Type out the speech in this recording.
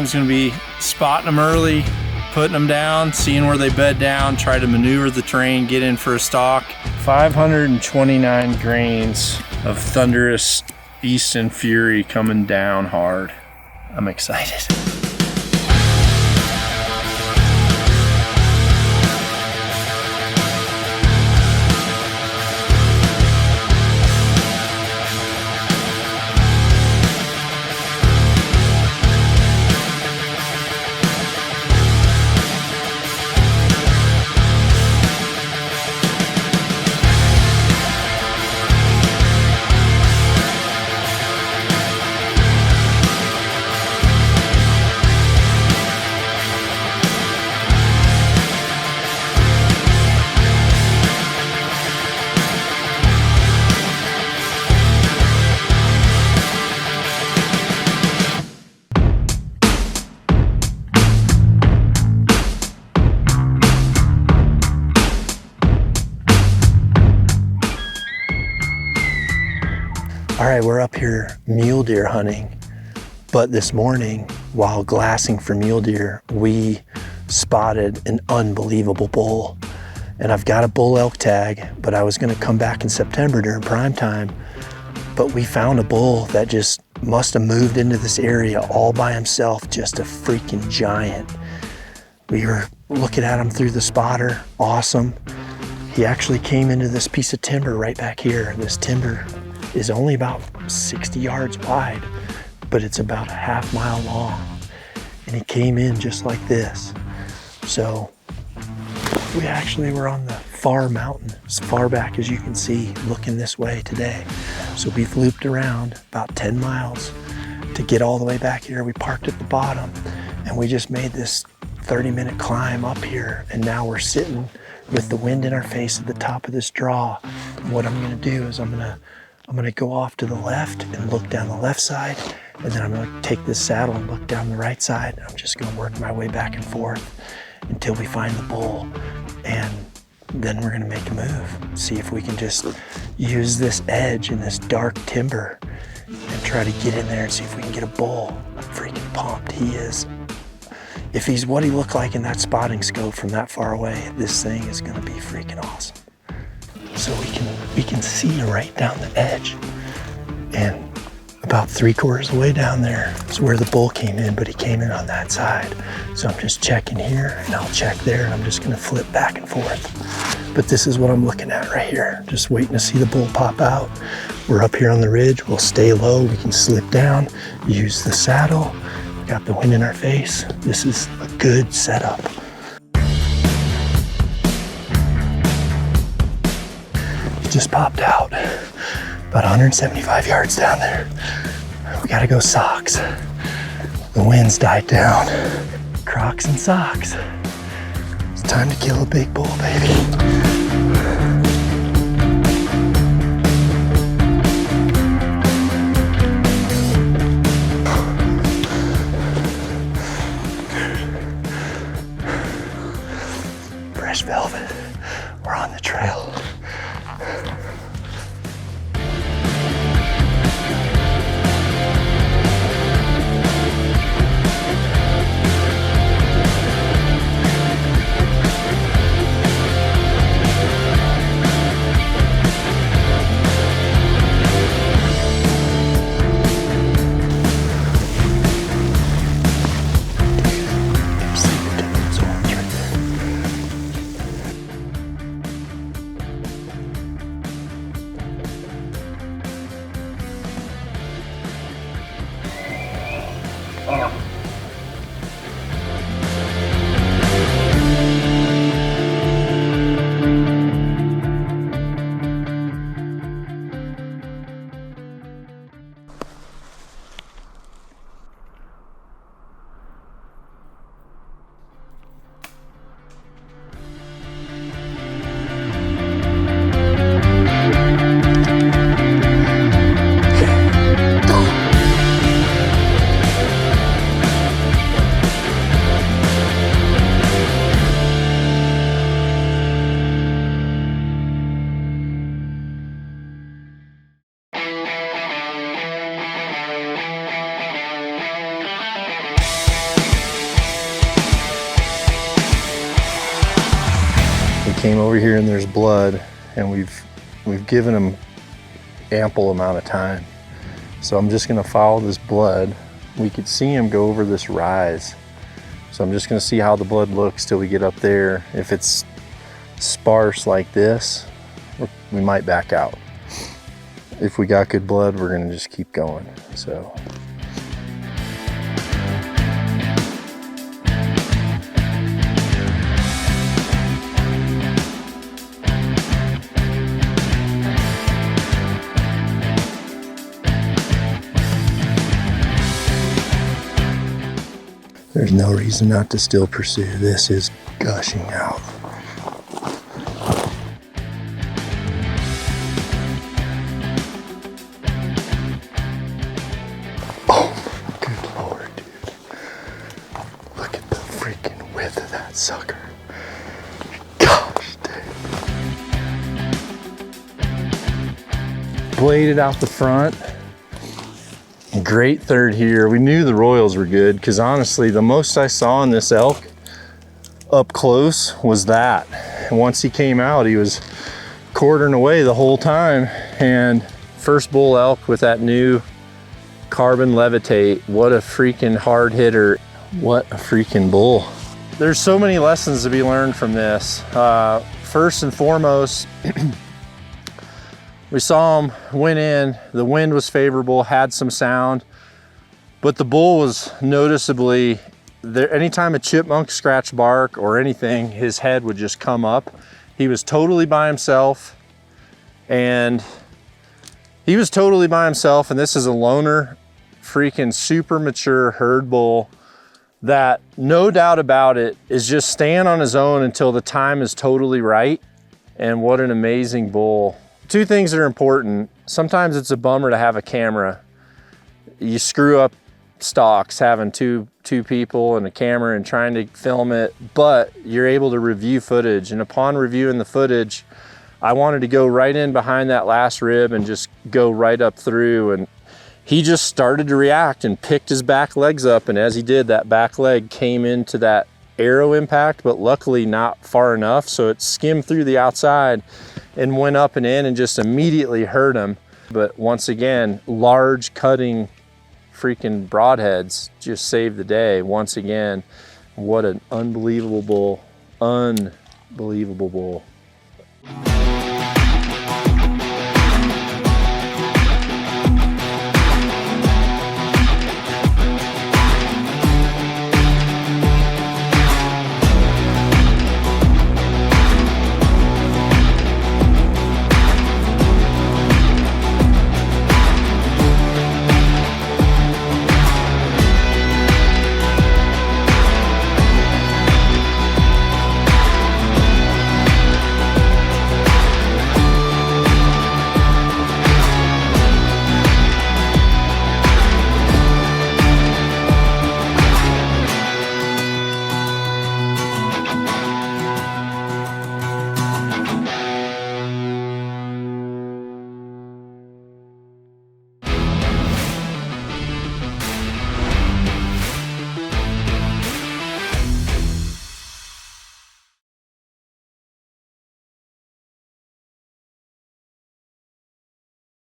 game's gonna be spotting them early, putting them down, seeing where they bed down, try to maneuver the terrain, get in for a stalk. 529 grains of thunderous Easton Fury coming down hard. I'm excited. All right, we're up here mule deer hunting, but this morning while glassing for mule deer, we spotted an unbelievable bull. And I've got a bull elk tag, but I was gonna come back in September during prime time, but we found a bull that just must have moved into this area all by himself, just a freaking giant. We were looking at him through the spotter, awesome. He actually came into this piece of timber right back here. This timber is only about 60 yards wide, but it's about a half mile long. And he came in just like this. So we actually were on the far mountain, as far back as you can see, looking this way today. So we've looped around about 10 miles to get all the way back here. We parked at the bottom and we just made this 30-minute climb up here. And now we're sitting with the wind in our face at the top of this draw. And what I'm gonna do is I'm gonna go off to the left and look down the left side, and then I'm gonna take this saddle and look down the right side. I'm just gonna work my way back and forth until we find the bull, and then we're gonna make a move. See if we can just use this edge in this dark timber and try to get in there and see if we can get a bull. I'm freaking pumped. He is. If he's what he looked like in that spotting scope from that far away, this thing is gonna be freaking awesome. So we can see right down the edge, and about 3/4 of the way down there is where the bull came in, but he came in on that side. So I'm just checking here and I'll check there, and I'm just gonna flip back and forth. But this is what I'm looking at right here, just waiting to see the bull pop out. We're up here on the ridge, we'll stay low, we can slip down, use the saddle, got the wind in our face. This is a good setup. Just popped out about 175 yards down there. We gotta go socks. The wind's died down. Crocs and socks. It's time to kill a big bull, baby. Fresh velvet. We're on the trail. came over here and there's blood, and we've given him ample amount of time. So I'm just gonna follow this blood. We could see him go over this rise. So I'm just gonna see how the blood looks till we get up there. If it's sparse like this, we might back out. If we got good blood, we're gonna just keep going, so. There's no reason not to still pursue. This is gushing out. Oh my good Lord, dude. Look at the freaking width of that sucker. Gosh, dude. Bladed out the front. Great third here. We knew the royals were good because honestly, the most I saw in this elk up close was that. And once he came out, he was quartering away the whole time. And first bull elk with that new carbon levitate. What a freaking hard hitter. What a freaking bull. There's so many lessons to be learned from this. First and foremost, we saw him, went in, the wind was favorable, had some sound, but the bull was noticeably, there. Anytime a chipmunk scratched bark or anything, his head would just come up. He was totally by himself, and this is a loner, freaking super mature herd bull that, no doubt about it, is just staying on his own until the time is totally right. And what an amazing bull. Two things that are important. Sometimes it's a bummer to have a camera. You screw up stalks having two people and a camera and trying to film it, but you're able to review footage. And upon reviewing the footage, I wanted to go right in behind that last rib and just go right up through. And he just started to react and picked his back legs up. And as he did, that back leg came into that arrow impact, but luckily not far enough. So it skimmed through the outside and went up and in and just immediately hurt him. But once again, large cutting freaking broadheads just saved the day. Once again, what an unbelievable bull. Unbelievable bull.